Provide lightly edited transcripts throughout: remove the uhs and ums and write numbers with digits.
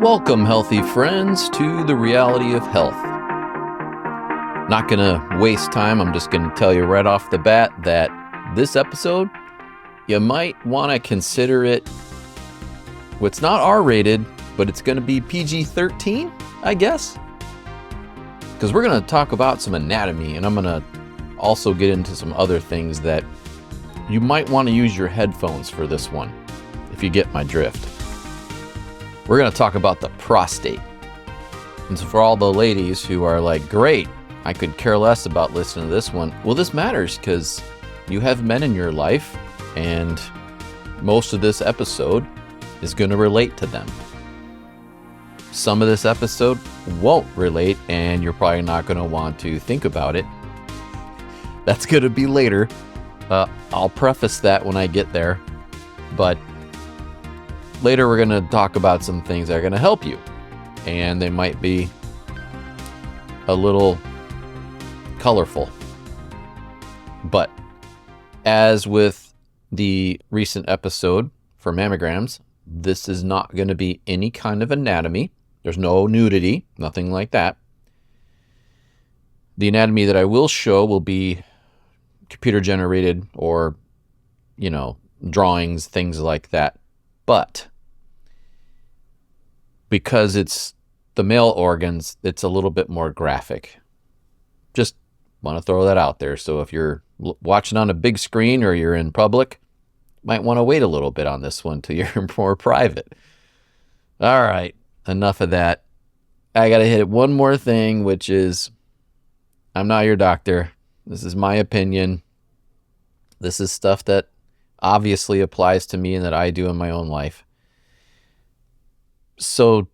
Welcome, healthy friends, to the reality of health. Not gonna waste time. I'm just gonna tell you right off the bat that this episode, you might want to consider it. Well, it's not R-rated, but it's gonna be PG-13, I guess. Because we're gonna talk about some anatomy, and I'm gonna also get into some other things that you might want to use your headphones for this one, if you get my drift. We're going to talk about the prostate. And so for all the ladies who are like, great, I could care less about listening to this one. Well, this matters because you have men in your life, and most of this episode is going to relate to them. Some of this episode won't relate, and you're probably not going to want to think about it. That's going to be later. I'll preface that when I get there. But later we're going to talk about some things that are going to help you. And they might be a little colorful. But as with the recent episode for mammograms, this is not going to be any kind of anatomy. There's no nudity, nothing like that. The anatomy that I will show will be computer generated or, drawings, things like that. But because it's the male organs, it's a little bit more graphic. Just want to throw that out there. So if you're watching on a big screen or you're in public, might want to wait a little bit on this one till you're more private. All right, enough of that. I got to hit one more thing, which is I'm not your doctor. This is my opinion. This is stuff that obviously applies to me and that I do in my own life. So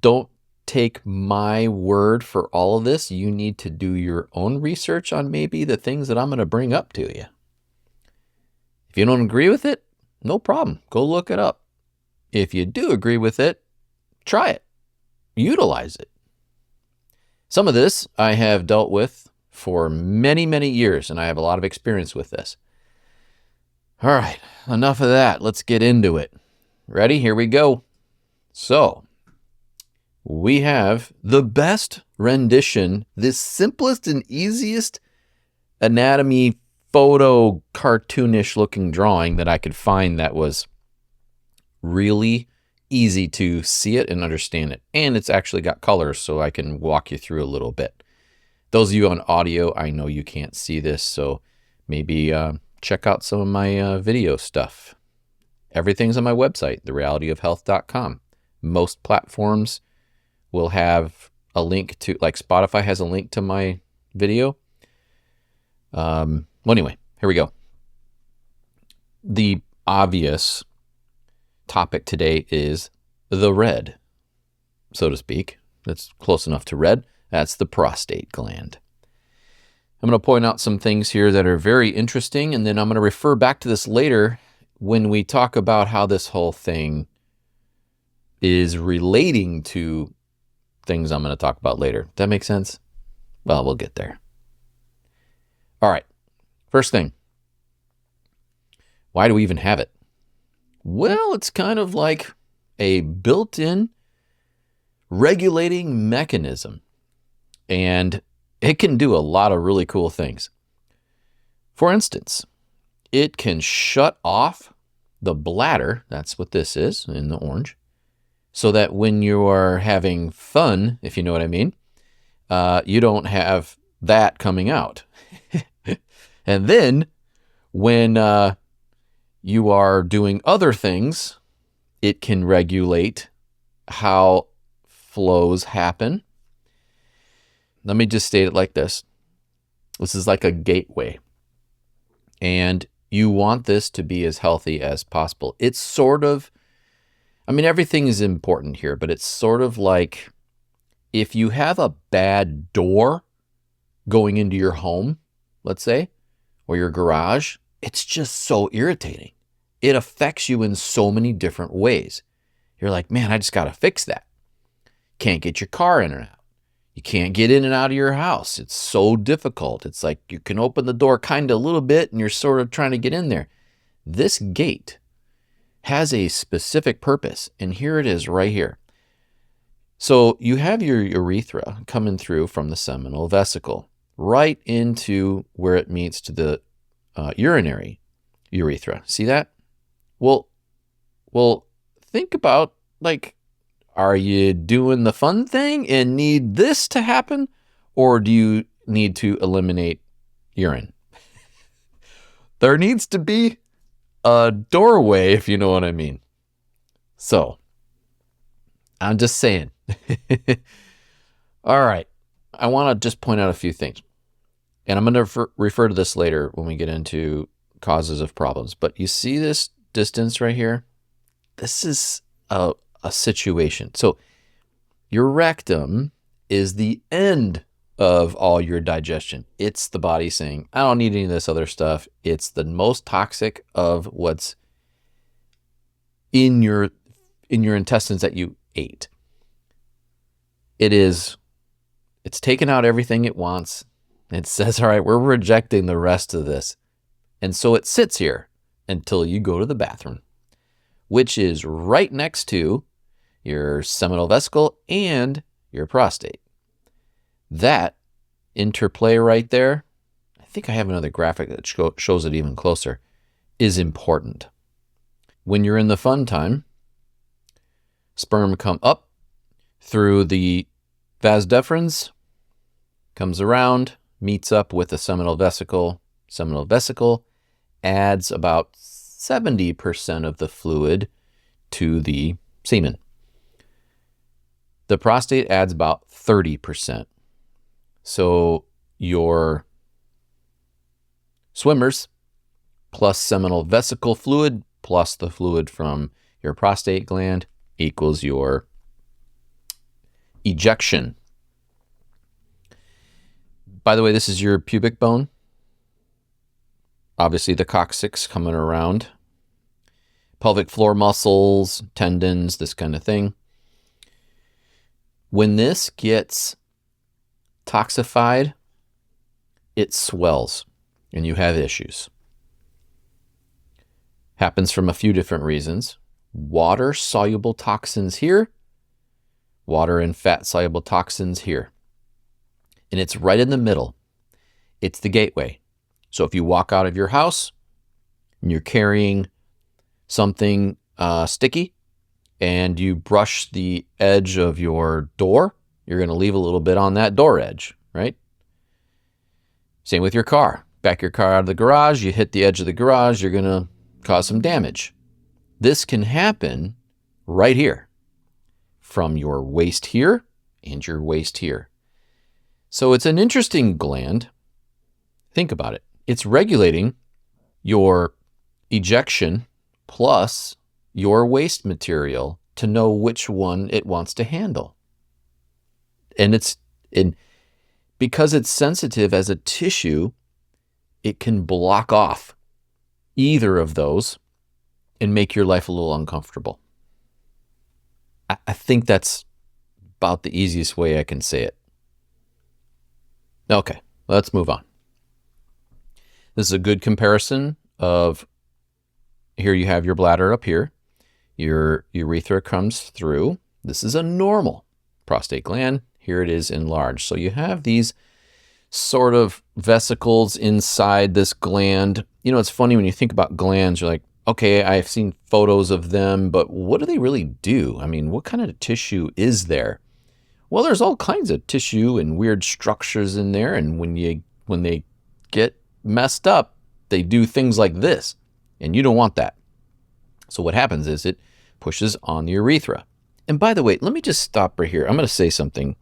don't take my word for all of this. You need to do your own research on maybe the things that I'm going to bring up to you. If you don't agree with it, no problem. Go look it up. If you do agree with it, try it. Utilize it. Some of this I have dealt with for many, many years, and I have a lot of experience with this. All right, enough of that. Let's get into it. Ready? Here we go. So, we have the best rendition, the simplest and easiest anatomy photo cartoonish looking drawing that I could find that was really easy to see it and understand it. And it's actually got colors, so I can walk you through a little bit. Those of you on audio, I know you can't see this, so maybe check out some of my video stuff. Everything's on my website, therealityofhealth.com. Most platforms will have a link to, like Spotify has a link to my video. Well, anyway, here we go. The obvious topic today is the red, so to speak. That's close enough to red. That's the prostate gland. I'm going to point out some things here that are very interesting, and then I'm going to refer back to this later when we talk about how this whole thing is relating to things I'm going to talk about later. Does that make sense? Well, we'll get there. All right. First thing. Why do we even have it? Well, it's kind of like a built-in regulating mechanism. And it can do a lot of really cool things. For instance, it can shut off the bladder, that's what this is in the orange, so that when you are having fun, if you know what I mean, you don't have that coming out. And then when you are doing other things, it can regulate how flows happen. Let me just state it like this. This is like a gateway. And you want this to be as healthy as possible. It's sort of, everything is important here, but it's sort of like if you have a bad door going into your home, let's say, or your garage, it's just so irritating. It affects you in so many different ways. You're like, man, I just got to fix that. Can't get your car in and out. You can't get in and out of your house. It's so difficult. It's like you can open the door kind of a little bit and you're sort of trying to get in there. This gate has a specific purpose, and here it is right here. So you have your urethra coming through from the seminal vesicle right into where it meets to the urinary urethra. See that? Well, think about, like, are you doing the fun thing and need this to happen? Or do you need to eliminate urine? There needs to be a doorway, if you know what I mean. So, I'm just saying. All right. I want to just point out a few things. And I'm going to refer to this later when we get into causes of problems. But you see this distance right here? This is a situation. So your rectum is the end of all your digestion. It's the body saying, I don't need any of this other stuff. It's the most toxic of what's in your intestines that you ate. It's taken out everything it wants. It says, all right, we're rejecting the rest of this. And so it sits here until you go to the bathroom, which is right next to your seminal vesicle and your prostate. That interplay right there, I think I have another graphic that shows it even closer, is important. When you're in the fun time, sperm come up through the vas deferens, comes around, meets up with the seminal vesicle. Seminal vesicle adds about 70% of the fluid to the semen. The prostate adds about 30%. So your swimmers plus seminal vesicle fluid plus the fluid from your prostate gland equals your ejection. By the way, this is your pubic bone. Obviously the coccyx coming around. Pelvic floor muscles, tendons, this kind of thing. When this gets toxified, it swells and you have issues. Happens from a few different reasons. Water-soluble toxins here, water and fat-soluble toxins here. And it's right in the middle. It's the gateway. So if you walk out of your house and you're carrying something sticky and you brush the edge of your door, you're going to leave a little bit on that door edge, right? Same with your car. Back your car out of the garage, you hit the edge of the garage, you're going to cause some damage. This can happen right here, from your waist here and your waist here. So it's an interesting gland. Think about it. It's regulating your ejection plus your waste material to know which one it wants to handle. And because it's sensitive as a tissue, it can block off either of those and make your life a little uncomfortable. I think that's about the easiest way I can say it. Okay, let's move on. This is a good comparison of, here you have your bladder up here. Your urethra comes through. This is a normal prostate gland. Here it is enlarged. So you have these sort of vesicles inside this gland. You know, it's funny when you think about glands, you're like, okay, I've seen photos of them, but what do they really do? I mean, what kind of tissue is there? Well, there's all kinds of tissue and weird structures in there. And when they get messed up, they do things like this. And you don't want that. So what happens is it pushes on the urethra. And by the way, let me just stop right here. I'm going to say something.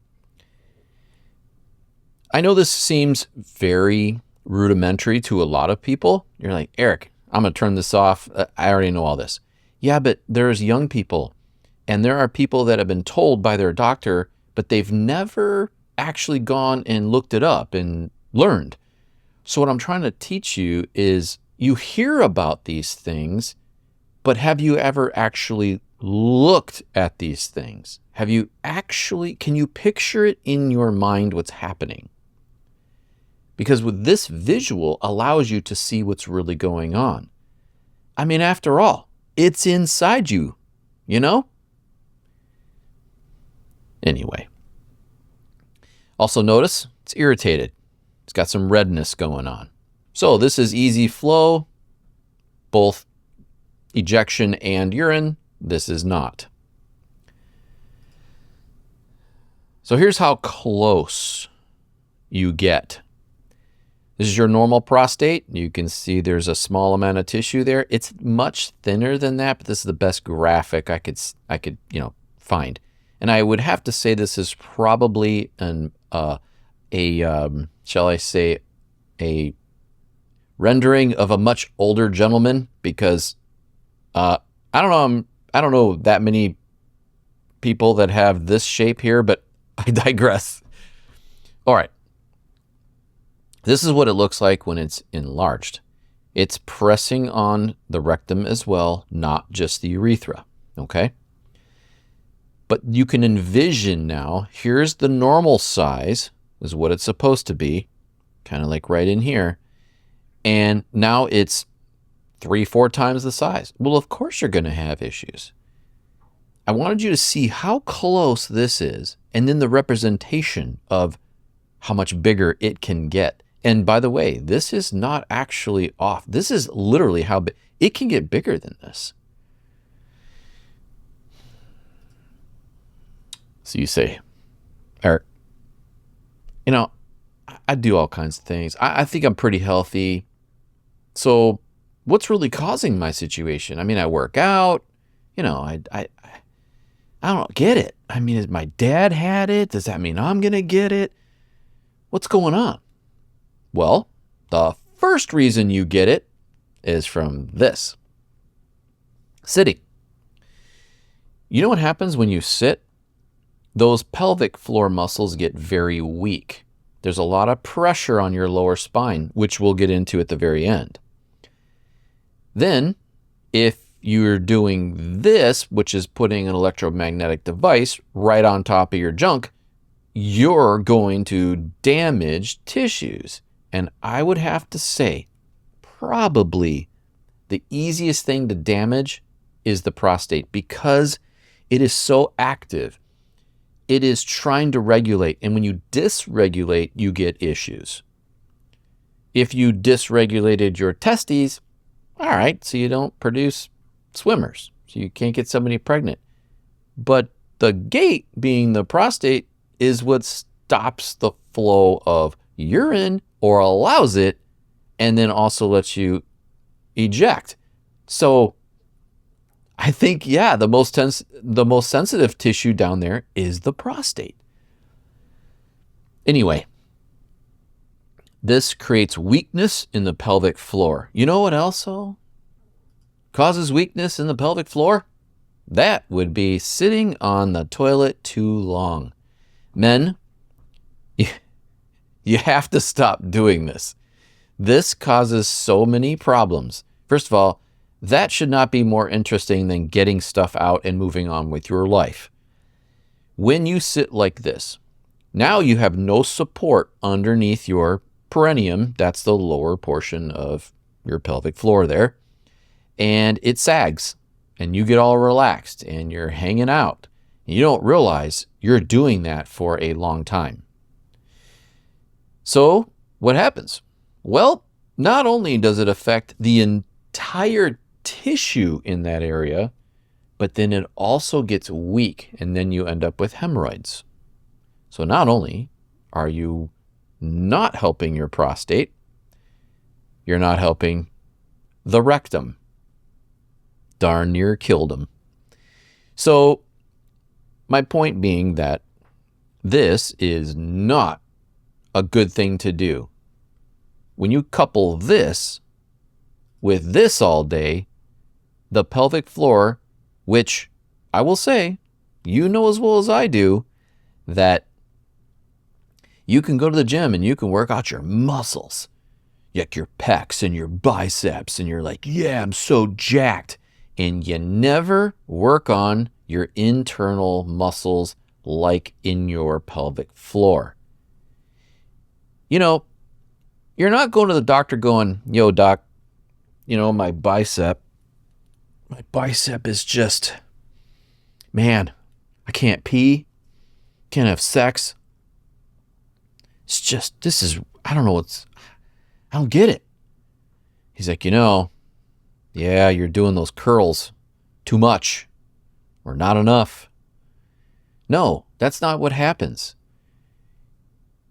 I know this seems very rudimentary to a lot of people. You're like, Erik, I'm going to turn this off. I already know all this. Yeah, but there's young people, and there are people that have been told by their doctor, but they've never actually gone and looked it up and learned. So what I'm trying to teach you is, you hear about these things, but have you ever actually looked at these things? Can you picture it in your mind what's happening? Because with this visual allows you to see what's really going on. I mean, after all, it's inside you, you know? Anyway. Also notice it's irritated. It's got some redness going on. So this is easy flow, both ejection and urine. This is not. So here's how close you get. This is your normal prostate. You can see there's a small amount of tissue there. It's much thinner than that, but this is the best graphic I could find. And I would have to say this is probably shall I say, a rendering of a much older gentleman, because I don't know that many people that have this shape here, but I digress. All right. This is what it looks like when it's enlarged. It's pressing on the rectum as well, not just the urethra, okay? But you can envision now, here's the normal size, is what it's supposed to be, kind of like right in here. And now it's 3-4 times the size. Well, of course you're going to have issues. I wanted you to see how close this is, and then the representation of how much bigger it can get. And by the way, this is not actually off. This is literally how big. It can get bigger than this. So you say, Erik, I do all kinds of things. I think I'm pretty healthy. So what's really causing my situation? I mean, I work out. I don't get it. I mean, my dad had it. Does that mean I'm going to get it? What's going on? Well, the first reason you get it is from this. Sitting. You know what happens when you sit? Those pelvic floor muscles get very weak. There's a lot of pressure on your lower spine, which we'll get into at the very end. Then, if you're doing this, which is putting an electromagnetic device right on top of your junk, you're going to damage tissues. And I would have to say, probably the easiest thing to damage is the prostate, because it is so active. It is trying to regulate. And when you dysregulate, you get issues. If you dysregulated your testes, all right, so you don't produce swimmers. So you can't get somebody pregnant. But the gate, being the prostate, is what stops the flow of urine, or allows it, and then also lets you eject. So I think, the most sensitive tissue down there is the prostate. Anyway, this creates weakness in the pelvic floor. You know what also causes weakness in the pelvic floor? That would be sitting on the toilet too long. Men, you have to stop doing this. This causes so many problems. First of all, that should not be more interesting than getting stuff out and moving on with your life. When you sit like this, now you have no support underneath your perineum. That's the lower portion of your pelvic floor there. And it sags, and you get all relaxed, and you're hanging out. And you don't realize you're doing that for a long time. So what happens? Well, not only does it affect the entire tissue in that area, but then it also gets weak, and then you end up with hemorrhoids. So not only are you not helping your prostate, you're not helping the rectum. Darn near killed him. So my point being that this is not a good thing to do. When you couple this with this all day, the pelvic floor, which I will say, you know as well as I do, that you can go to the gym and you can work out your muscles, like your pecs and your biceps, and you're like, yeah, I'm so jacked. And you never work on your internal muscles like in your pelvic floor. You're not going to the doctor going, yo, doc, my bicep is just, man, I can't pee. can't have sex. It's just, I don't know, I don't get it. He's like, yeah, you're doing those curls too much or not enough. No, that's not what happens.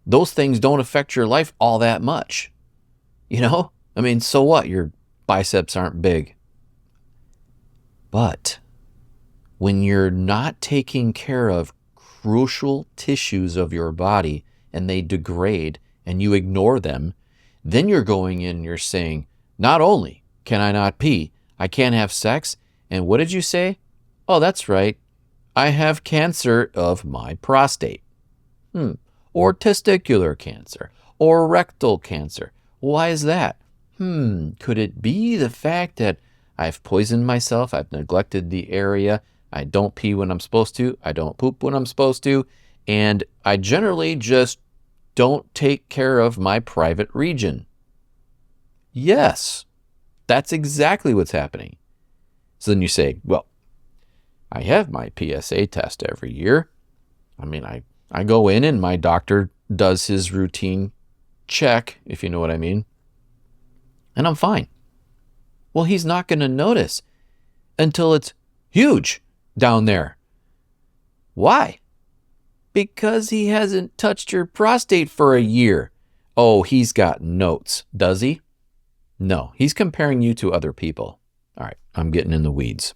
Those things don't affect your life all that much. So what? Your biceps aren't big. But when you're not taking care of crucial tissues of your body and they degrade and you ignore them, then you're going in and you're saying, not only can I not pee, I can't have sex. And what did you say? Oh, that's right. I have cancer of my prostate. Or testicular cancer, or rectal cancer. Why is that? Could it be the fact that I've poisoned myself, I've neglected the area, I don't pee when I'm supposed to, I don't poop when I'm supposed to, and I generally just don't take care of my private region? Yes, that's exactly what's happening. So then you say, well, I have my PSA test every year. I go in and my doctor does his routine check, if you know what I mean, and I'm fine. Well, he's not going to notice until it's huge down there. Why? Because he hasn't touched your prostate for a year. Oh, he's got notes, does he? No, he's comparing you to other people. All right, I'm getting in the weeds.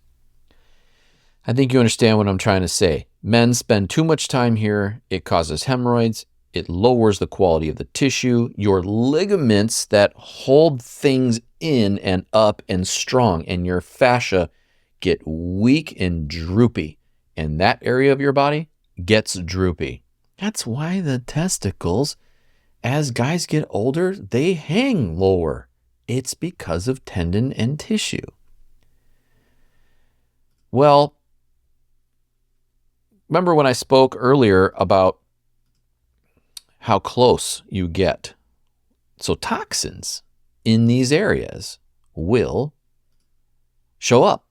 I think you understand what I'm trying to say. Men spend too much time here. It causes hemorrhoids. It lowers the quality of the tissue. Your ligaments that hold things in and up and strong, and your fascia get weak and droopy. And that area of your body gets droopy. That's why the testicles, as guys get older, they hang lower. It's because of tendon and tissue. Well, remember when I spoke earlier about how close you get? So toxins in these areas will show up.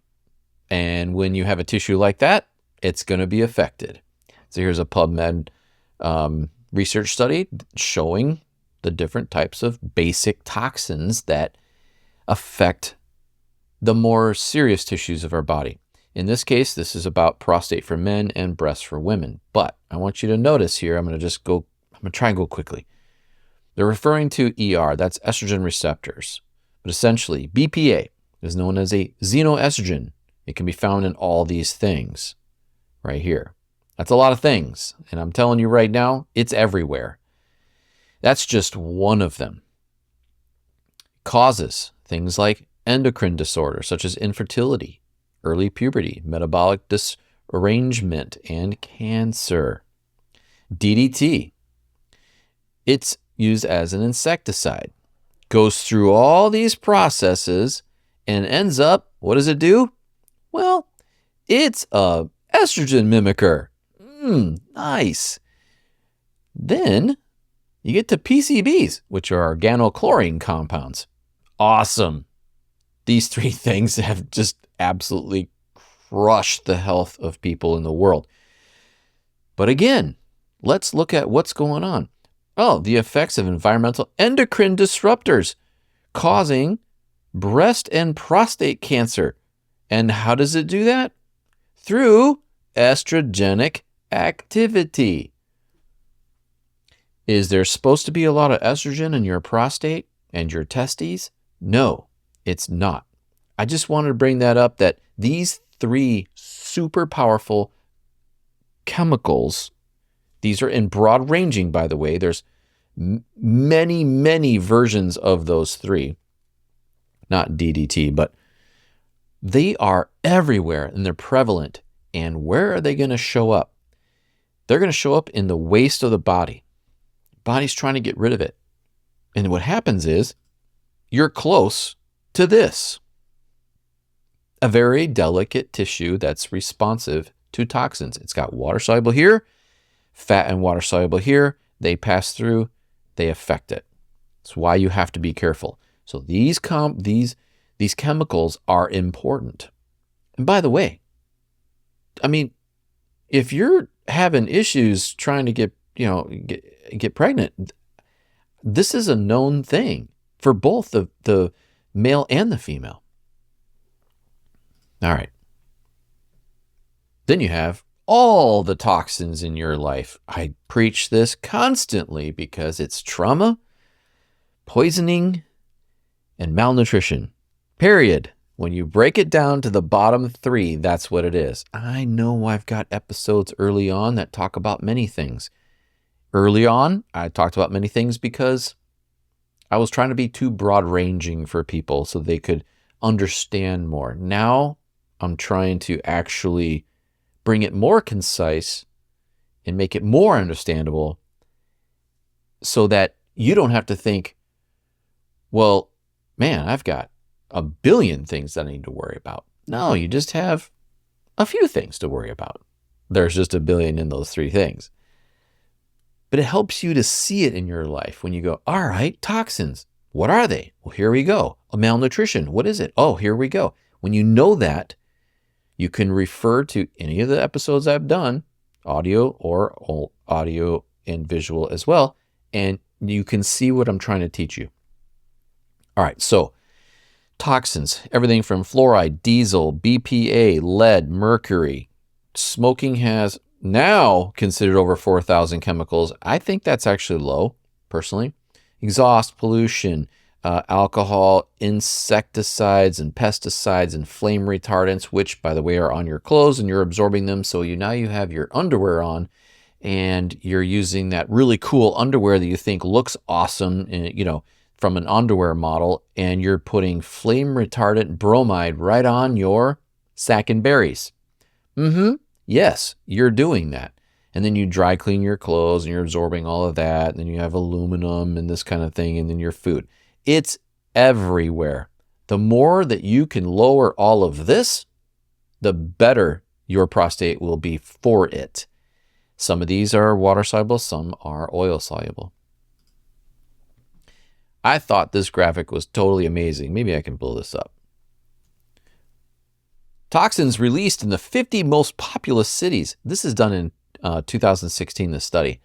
And when you have a tissue like that, it's going to be affected. So here's a PubMed research study showing the different types of basic toxins that affect the more serious tissues of our body. In this case, this is about prostate for men and breasts for women. But I want you to notice here, I'm going to try and go quickly. They're referring to ER, that's estrogen receptors. But essentially, BPA is known as a xenoestrogen. It can be found in all these things right here. That's a lot of things. And I'm telling you right now, it's everywhere. That's just one of them. Causes things like endocrine disorders, such as infertility, early puberty, metabolic disarrangement, and cancer. DDT. It's used as an insecticide. Goes through all these processes and ends up, what does it do? Well, it's a estrogen mimicker. Nice. Then you get to PCBs, which are organochlorine compounds. Awesome. These three things have just absolutely crushed the health of people in the world. But again, let's look at what's going on. Oh, the effects of environmental endocrine disruptors causing breast and prostate cancer. And how does it do that? Through estrogenic activity. Is there supposed to be a lot of estrogen in your prostate and your testes? No, it's not. I just wanted to bring that up, that these three super powerful chemicals, these are in broad ranging, by the way. There's many, many versions of those three. Not DDT, but they are everywhere and they're prevalent. And where are they going to show up? They're going to show up in the waste of the body. Body's trying to get rid of it. And what happens is you're close to this. A very delicate tissue that's responsive to toxins. It's got water soluble here, fat and water soluble here. They pass through, they affect it. That's why you have to be careful. So these chemicals are important. And by the way, if you're having issues trying to get pregnant. This is a known thing for both the male and the female. All right. Then you have all the toxins in your life. I preach this constantly because it's trauma, poisoning, and malnutrition. Period. When you break it down to the bottom three, that's what it is. I know I've got episodes early on that talk about many things. Early on, I talked about many things because I was trying to be too broad-ranging for people so they could understand more. Now, I'm trying to actually bring it more concise and make it more understandable so that you don't have to think, well, man, I've got a billion things that I need to worry about. No, you just have a few things to worry about. There's just a billion in those three things. But it helps you to see it in your life when you go, all right, toxins, what are they? Well, here we go. Malnutrition, what is it? Oh, here we go. When you know that, you can refer to any of the episodes I've done, audio or audio and visual as well, and you can see what I'm trying to teach you. All right, so toxins, everything from fluoride, diesel, BPA, lead, mercury. Smoking has now considered over 4,000 chemicals. I think that's actually low, personally. Exhaust, pollution, alcohol, insecticides and pesticides and flame retardants, which, by the way, are on your clothes and you're absorbing them. So now you have your underwear on and you're using that really cool underwear that you think looks awesome, from an underwear model, and you're putting flame retardant bromide right on your sack and berries. Yes, you're doing that. And then you dry clean your clothes and you're absorbing all of that. And then you have aluminum and this kind of thing, and then your food. It's everywhere. The more that you can lower all of this, the better your prostate will be for it. Some of these are water soluble, some are oil soluble. I thought this graphic was totally amazing. Maybe I can blow this up. Toxins released in the 50 most populous cities. This is done in 2016, this study.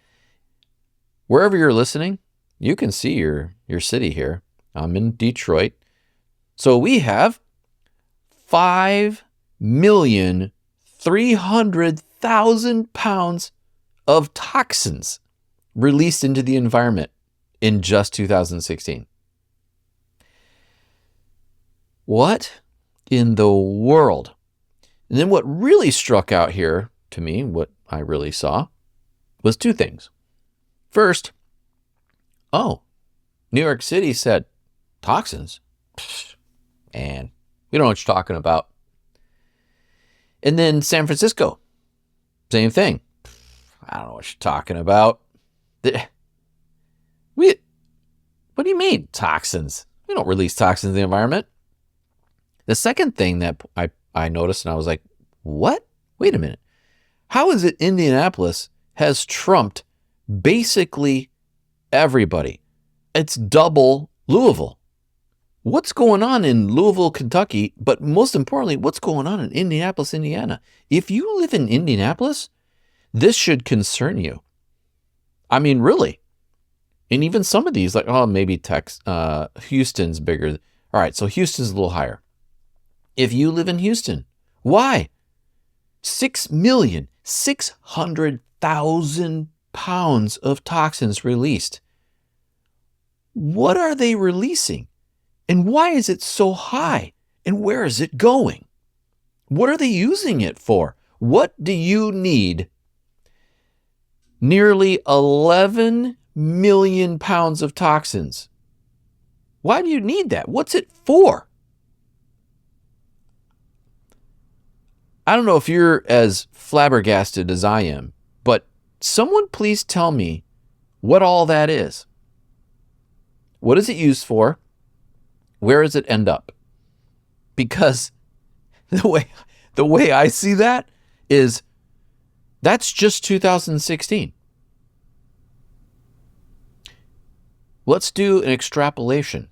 Wherever you're listening, you can see your city here. I'm in Detroit. So we have 5,300,000 pounds of toxins released into the environment in just 2016. What in the world? And then what really struck out here to me, what I really saw, was two things. First, New York City said, toxins? And we don't know what you're talking about. And then San Francisco, same thing. I don't know what you're talking about. What do you mean, toxins? We don't release toxins in the environment. The second thing that I noticed, and I was like, what? Wait a minute. How is it Indianapolis has trumped basically everybody? It's double Louisville. What's going on in Louisville, Kentucky? But most importantly, what's going on in Indianapolis, Indiana? If you live in Indianapolis, this should concern you. I mean, really. And even some of these, like, maybe Houston's bigger. All right, so Houston's a little higher. If you live in Houston, why? 6,600,000 pounds of toxins released. What are they releasing? And why is it so high? And where is it going? What are they using it for? What do you need? Nearly 11 million pounds of toxins. Why do you need that? What's it for? I don't know if you're as flabbergasted as I am, but someone please tell me what all that is. What is it used for? Where does it end up? Because the way I see that is that's just 2016. Let's do an extrapolation.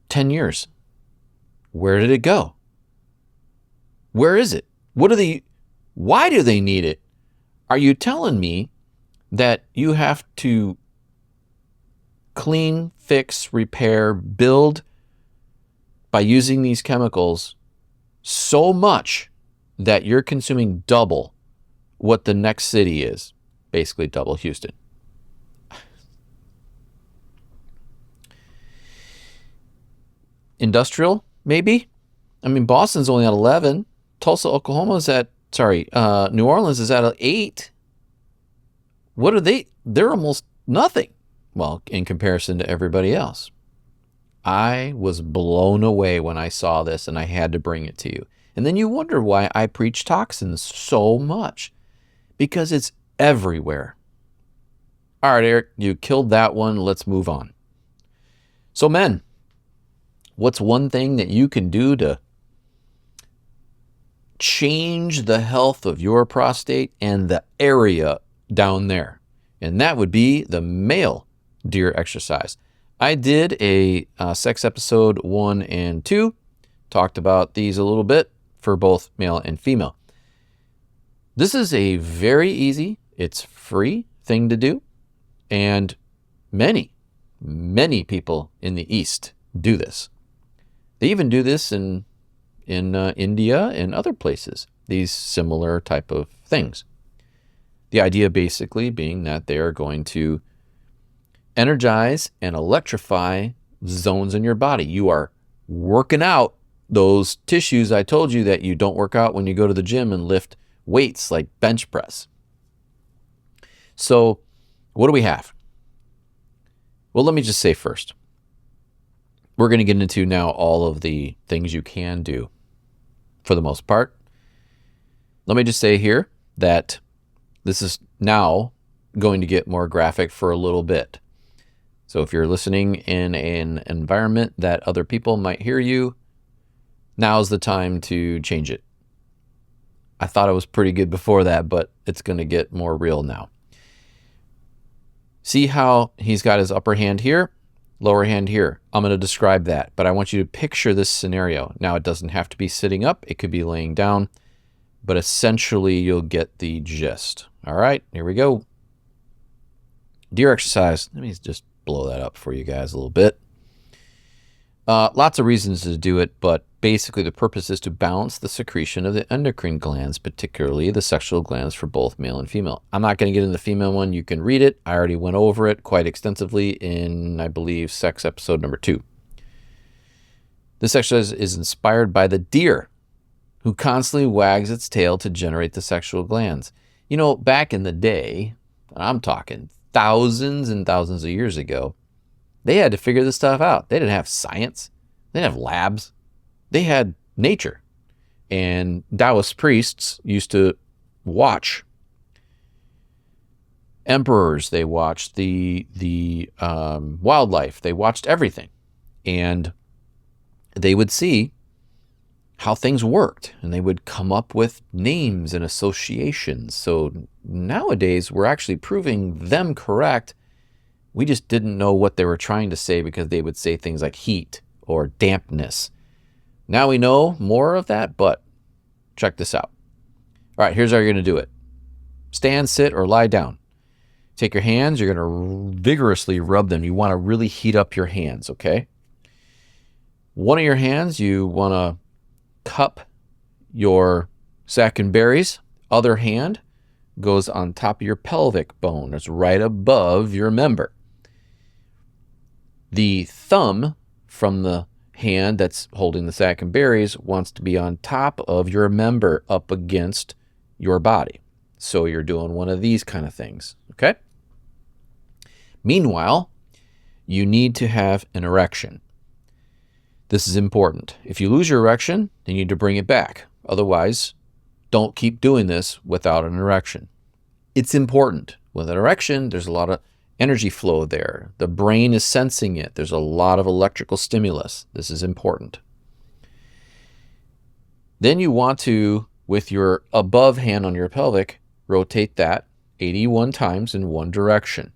10 years. Where did it go? Where is it? Why do they need it? Are you telling me that you have to clean, fix, repair, build by using these chemicals so much that you're consuming double what the next city is, basically double Houston? Industrial, maybe? I mean, Boston's only at 11. Tulsa, Oklahoma's at, New Orleans is at 8. What are they? They're almost nothing. Well, in comparison to everybody else. I was blown away when I saw this, and I had to bring it to you. And then you wonder why I preach toxins so much. Because it's everywhere. All right, Erik, you killed that one. Let's move on. So men, what's one thing that you can do to change the health of your prostate and the area down there? And that would be the male deer exercise. I did a sex episode 1 and 2, talked about these a little bit for both male and female. This is a very easy, it's free thing to do, and many people in the East do this. They even do this in India and other places, these similar type of things. The idea basically being that they are going to energize and electrify zones in your body. You are working out those tissues I told you that you don't work out when you go to the gym and lift weights like bench press. So what do we have? Well, let me just say first, we're going to get into now all of the things you can do for the most part. Let me just say here that this is now going to get more graphic for a little bit. So if you're listening in an environment that other people might hear you, now's the time to change it. I thought it was pretty good before that, but it's going to get more real now. See how he's got his upper hand here, lower hand here. I'm going to describe that, but I want you to picture this scenario. Now, it doesn't have to be sitting up. It could be laying down, but essentially you'll get the gist. All right, here we go. Deer exercise. Let me just blow that up for you guys a little bit. Lots of reasons to do it, but basically the purpose is to balance the secretion of the endocrine glands, particularly the sexual glands for both male and female. I'm not going to get into the female one. You can read it. I already went over it quite extensively in, I believe, sex episode number 2. This exercise is inspired by the deer, who constantly wags its tail to generate the sexual glands. You know, back in the day, I'm talking thousands and thousands of years ago, they had to figure this stuff out. They didn't have science. They didn't have labs. They had nature. And Taoist priests used to watch emperors. They watched the wildlife. They watched everything. And they would see how things worked, and they would come up with names and associations. So nowadays, we're actually proving them correct. We just didn't know what they were trying to say because they would say things like heat or dampness. Now we know more of that, but check this out. All right, here's how you're going to do it. Stand, sit, or lie down. Take your hands. You're going to vigorously rub them. You want to really heat up your hands, okay? One of your hands, you want to cup your sac and berries. Other hand goes on top of your pelvic bone. It's right above your member. The thumb from the hand that's holding the sac and berries wants to be on top of your member up against your body. So you're doing one of these kind of things, okay? Meanwhile, you need to have an erection. This is important. If you lose your erection, you need to bring it back. Otherwise, don't keep doing this without an erection. It's important. With an erection, there's a lot of energy flow there. The brain is sensing it. There's a lot of electrical stimulus. This is important. Then you want to, with your above hand on your pelvic, rotate that 81 times in one direction.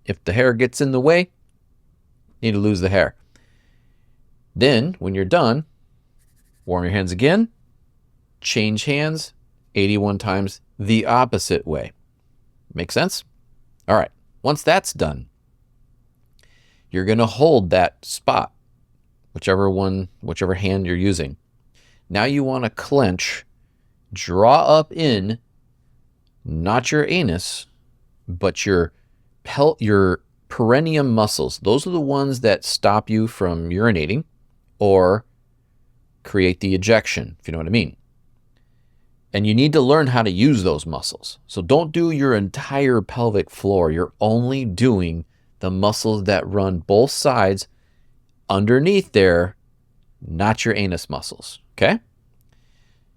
If the hair gets in the way, you need to lose the hair. Then, when you're done, warm your hands again, change hands, 81 times the opposite way. Make sense? All right. Once that's done, you're going to hold that spot, whichever hand you're using. Now you want to clench, draw up in, not your anus, but your perineum muscles. Those are the ones that stop you from urinating or create the ejection, if you know what I mean. And you need to learn how to use those muscles. So don't do your entire pelvic floor. You're only doing the muscles that run both sides underneath there, not your anus muscles, okay?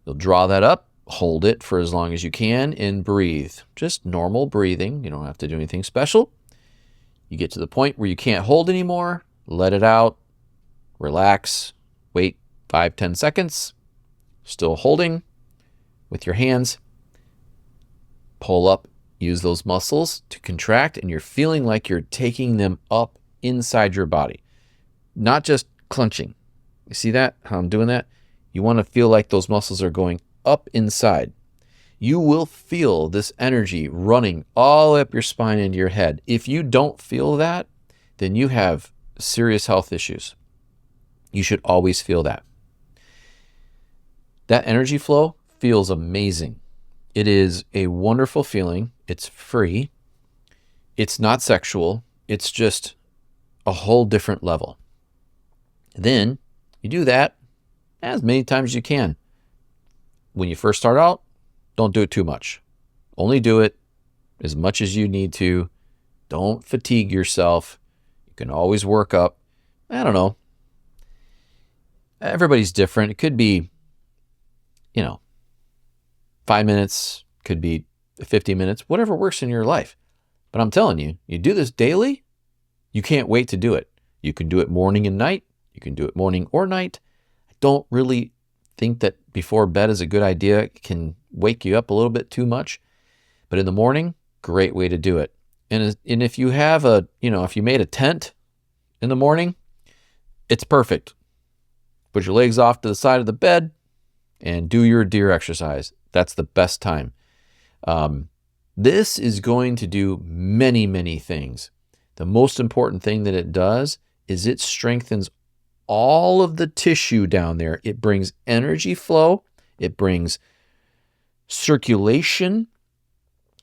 You'll draw that up, hold it for as long as you can, and breathe. Just normal breathing. You don't have to do anything special. You get to the point where you can't hold anymore, let it out, relax, wait 5-10 seconds, still holding with your hands, pull up, use those muscles to contract, and you're feeling like you're taking them up inside your body, not just clenching. You see that, how I'm doing that? You want to feel like those muscles are going up inside. You will feel this energy running all up your spine into your head. If you don't feel that, then you have serious health issues. You should always feel that. That energy flow feels amazing. It is a wonderful feeling. It's free. It's not sexual. It's just a whole different level. Then you do that as many times as you can. When you first start out, don't do it too much. Only do it as much as you need to. Don't fatigue yourself. You can always work up. I don't know. Everybody's different. It could be, 5 minutes, could be 50 minutes, whatever works in your life. But I'm telling you, you do this daily, you can't wait to do it. You can do it morning and night. You can do it morning or night. I don't really think that before bed is a good idea. It can wake you up a little bit too much. But in the morning, great way to do it. And if you have if you made a tent in the morning, it's perfect. Put your legs off to the side of the bed and do your deer exercise. That's the best time. This is going to do many, many things. The most important thing that it does is it strengthens all of the tissue down there. It brings energy flow. It brings circulation.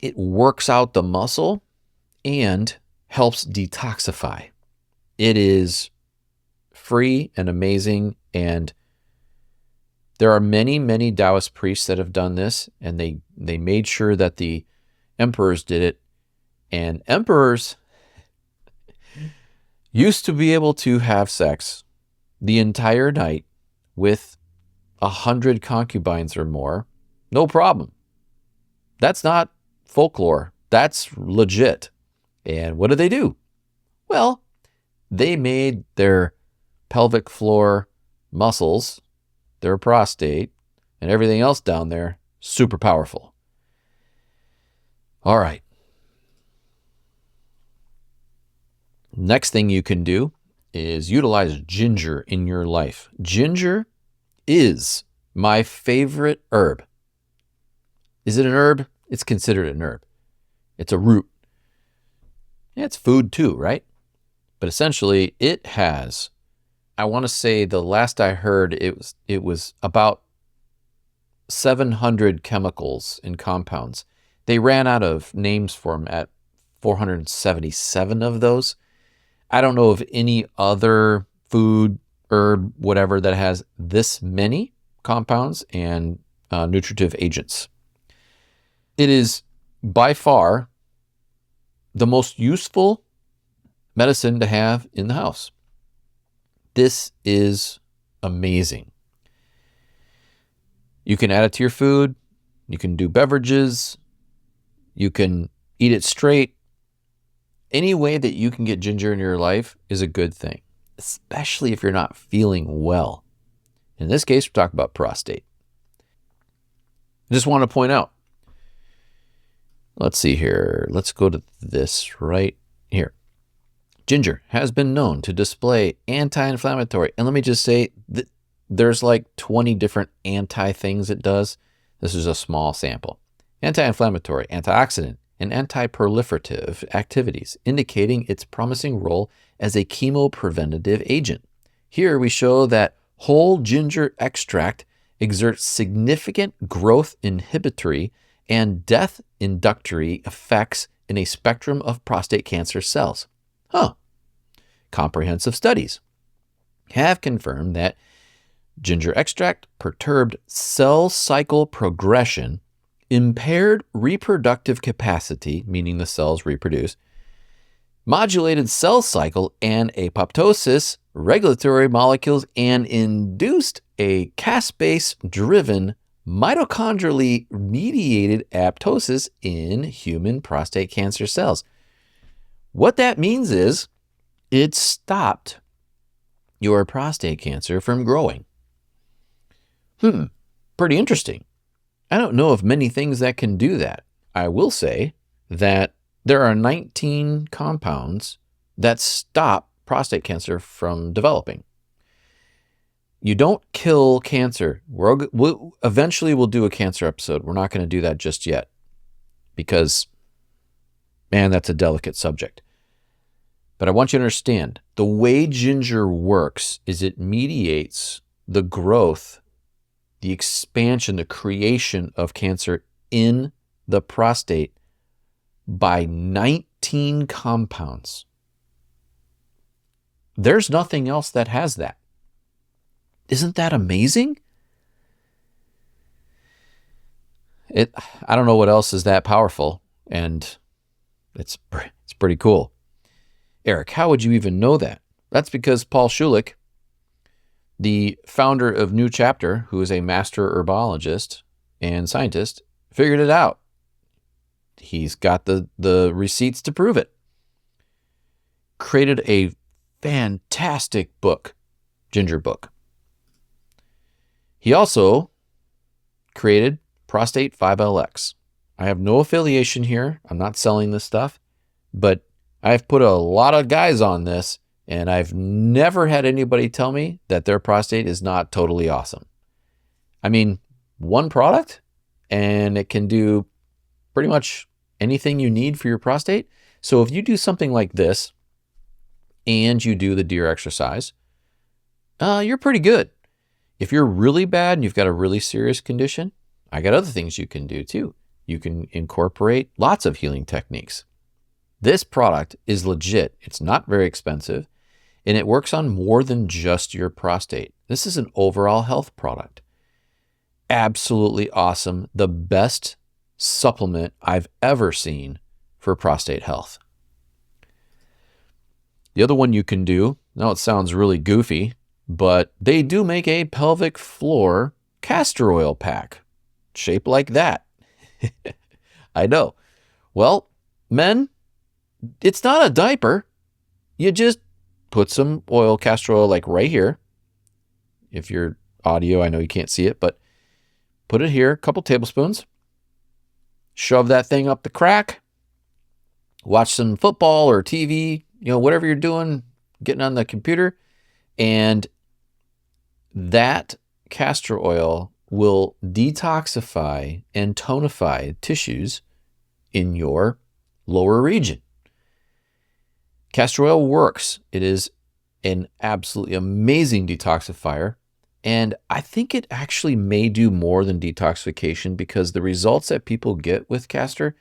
It works out the muscle and helps detoxify. It is free and amazing, and there are many, many Taoist priests that have done this, and they made sure that the emperors did it. And emperors used to be able to have sex the entire night with 100 concubines or more, no problem. That's not folklore. That's legit. And what do? Well, they made their pelvic floor muscles, their prostate, and everything else down there super powerful. All right. Next thing you can do is utilize ginger in your life. Ginger is my favorite herb. Is it an herb? It's considered an herb. It's a root. Yeah, it's food too, right? But essentially it has, I want to say the last I heard, it was about 700 chemicals and compounds. They ran out of names for them at 477 of those. I don't know of any other food, herb, whatever that has this many compounds and nutritive agents. It is by far the most useful medicine to have in the house. This is amazing. You can add it to your food. You can do beverages. You can eat it straight. Any way that you can get ginger in your life is a good thing, especially if you're not feeling well. In this case, we're talking about prostate. I just want to point out, let's see here. Let's go to this right here. Ginger has been known to display anti-inflammatory. And let me just say that there's like 20 different anti things it does. This is a small sample. Anti-inflammatory, antioxidant, and anti-proliferative activities, indicating its promising role as a chemopreventative agent. Here we show that whole ginger extract exerts significant growth inhibitory and death inductory effects in a spectrum of prostate cancer cells. Comprehensive studies have confirmed that ginger extract perturbed cell cycle progression, impaired reproductive capacity, meaning the cells reproduce, modulated cell cycle and apoptosis, regulatory molecules, and induced a caspase-driven mitochondrially mediated apoptosis in human prostate cancer cells. What that means is it stopped your prostate cancer from growing. Pretty interesting. I don't know of many things that can do that. I will say that there are 19 compounds that stop prostate cancer from developing. You don't kill cancer. Eventually we'll do a cancer episode. We're not going to do that just yet because, man, that's a delicate subject. But I want you to understand, the way ginger works is it mediates the growth, the expansion, the creation of cancer in the prostate by 19 compounds. There's nothing else that has that. Isn't that amazing? I don't know what else is that powerful, and it's pretty cool. Erik, how would you even know that? That's because Paul Schulich, the founder of New Chapter, who is a master herbologist and scientist, figured it out. He's got the receipts to prove it. Created a fantastic book, Ginger Book. He also created Prostate 5LX. I have no affiliation here. I'm not selling this stuff, but I've put a lot of guys on this, and I've never had anybody tell me that their prostate is not totally awesome. I mean, one product, and it can do pretty much anything you need for your prostate. So if you do something like this, and you do the deer exercise, you're pretty good. If you're really bad and you've got a really serious condition, I got other things you can do too. You can incorporate lots of healing techniques. This product is legit. It's not very expensive, and it works on more than just your prostate. This is an overall health product. Absolutely awesome. The best supplement I've ever seen for prostate health. The other one you can do, now it sounds really goofy, but they do make a pelvic floor castor oil pack shaped like that. I know. Well, men, it's not a diaper. You just put some oil, castor oil, like right here. If you're audio, I know you can't see it, but put it here, a couple tablespoons. Shove that thing up the crack. Watch some football or TV, whatever you're doing, getting on the computer. And that castor oil will detoxify and tonify tissues in your lower region. Castor oil works. It is an absolutely amazing detoxifier. And I think it actually may do more than detoxification because the results that people get with castor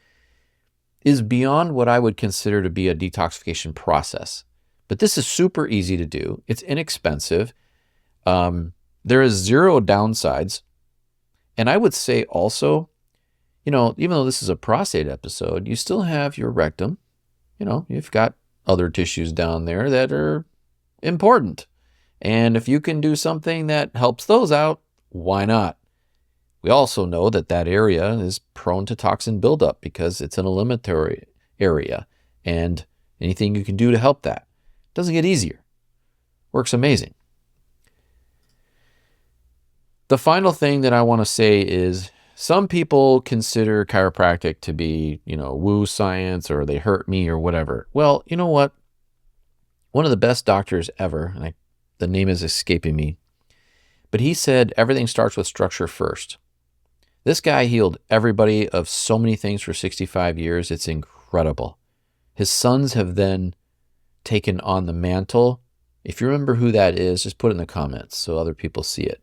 is beyond what I would consider to be a detoxification process. But this is super easy to do. It's inexpensive. There is zero downsides. And I would say also, even though this is a prostate episode, you still have your rectum. You've got other tissues down there that are important. And if you can do something that helps those out, why not? We also know that area is prone to toxin buildup because it's an eliminatory area. And anything you can do to help that doesn't get easier. Works amazing. The final thing that I want to say is some people consider chiropractic to be, woo science or they hurt me or whatever. Well, you know what? One of the best doctors ever, and the name is escaping me, but he said everything starts with structure first. This guy healed everybody of so many things for 65 years. It's incredible. His sons have then taken on the mantle. If you remember who that is, just put it in the comments so other people see it.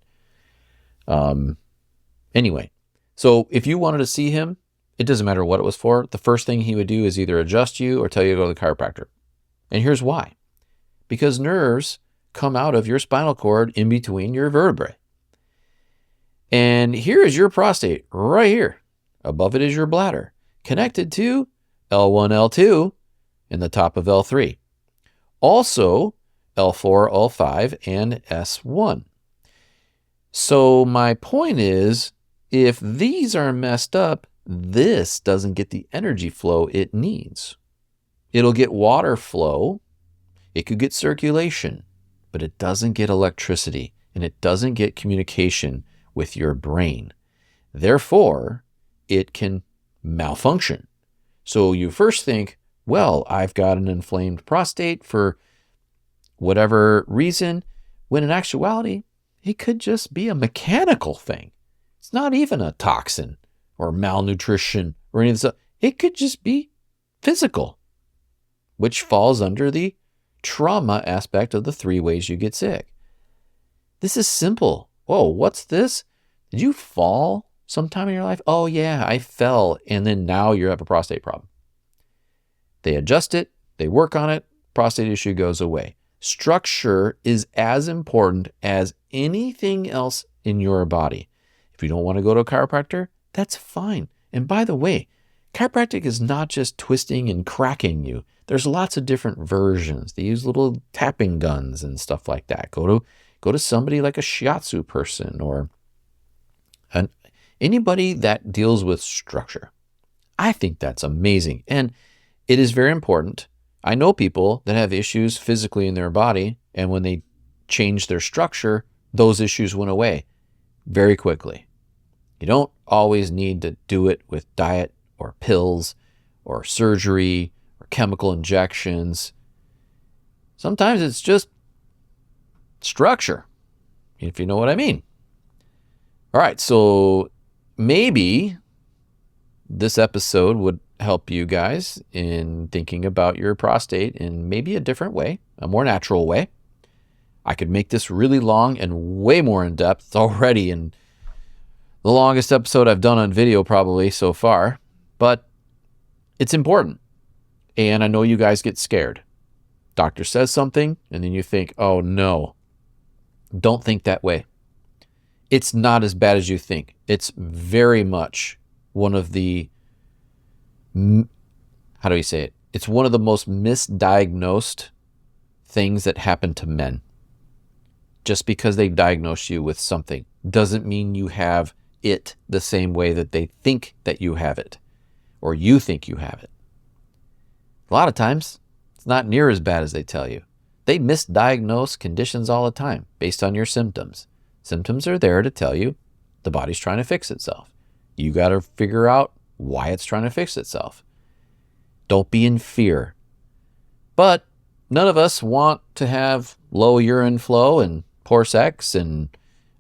Anyway, so if you wanted to see him, it doesn't matter what it was for. The first thing he would do is either adjust you or tell you to go to the chiropractor. And here's why. Because nerves come out of your spinal cord in between your vertebrae. And here is your prostate right here. Above it is your bladder, connected to L1, L2, and the top of L3. Also, L4, L5, and S1. So my point is, if these are messed up, this doesn't get the energy flow it needs. It'll get water flow, it could get circulation, but it doesn't get electricity, and it doesn't get communication with your brain. Therefore, it can malfunction. So you first think, well, I've got an inflamed prostate for whatever reason, when in actuality, it could just be a mechanical thing. It's not even a toxin or malnutrition or any of this. It could just be physical, which falls under the trauma aspect of the 3 ways you get sick. This is simple. Whoa, what's this? Did you fall sometime in your life? Oh yeah, I fell, and then now you have a prostate problem. They adjust it, they work on it, prostate issue goes away. Structure is as important as anything else in your body. If you don't want to go to a chiropractor, that's fine. And by the way, chiropractic is not just twisting and cracking you. There's lots of different versions. They use little tapping guns and stuff like that. Go to somebody like a shiatsu person or anybody that deals with structure. I think that's amazing. And it is very important. I know people that have issues physically in their body, and when they changed their structure, those issues went away very quickly. You don't always need to do it with diet or pills or surgery or chemical injections. Sometimes it's just structure, if you know what I mean. All right, so maybe this episode would help you guys in thinking about your prostate in maybe a different way, a more natural way. I could make this really long and way more in depth. It's already in the longest episode I've done on video probably so far, but it's important. And I know you guys get scared. Doctor says something and then you think, oh no, don't think that way. It's not as bad as you think. It's very much one of the, how do you say it? It's one of the most misdiagnosed things that happen to men. Just because they diagnose you with something doesn't mean you have it the same way that they think that you have it, or you think you have it. A lot of times, it's not near as bad as they tell you. They misdiagnose conditions all the time based on your symptoms. Symptoms are there to tell you the body's trying to fix itself. You got to figure out why it's trying to fix itself. Don't be in fear. But none of us want to have low urine flow and poor sex and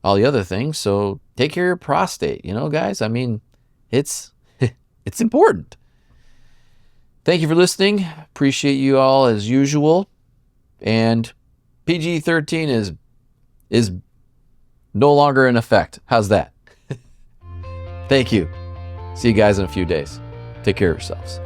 all the other things. So take care of your prostate, guys. I mean, it's important. Thank you for listening. Appreciate you all as usual. And PG-13 is no longer in effect. How's that? Thank you. See you guys in a few days. Take care of yourselves.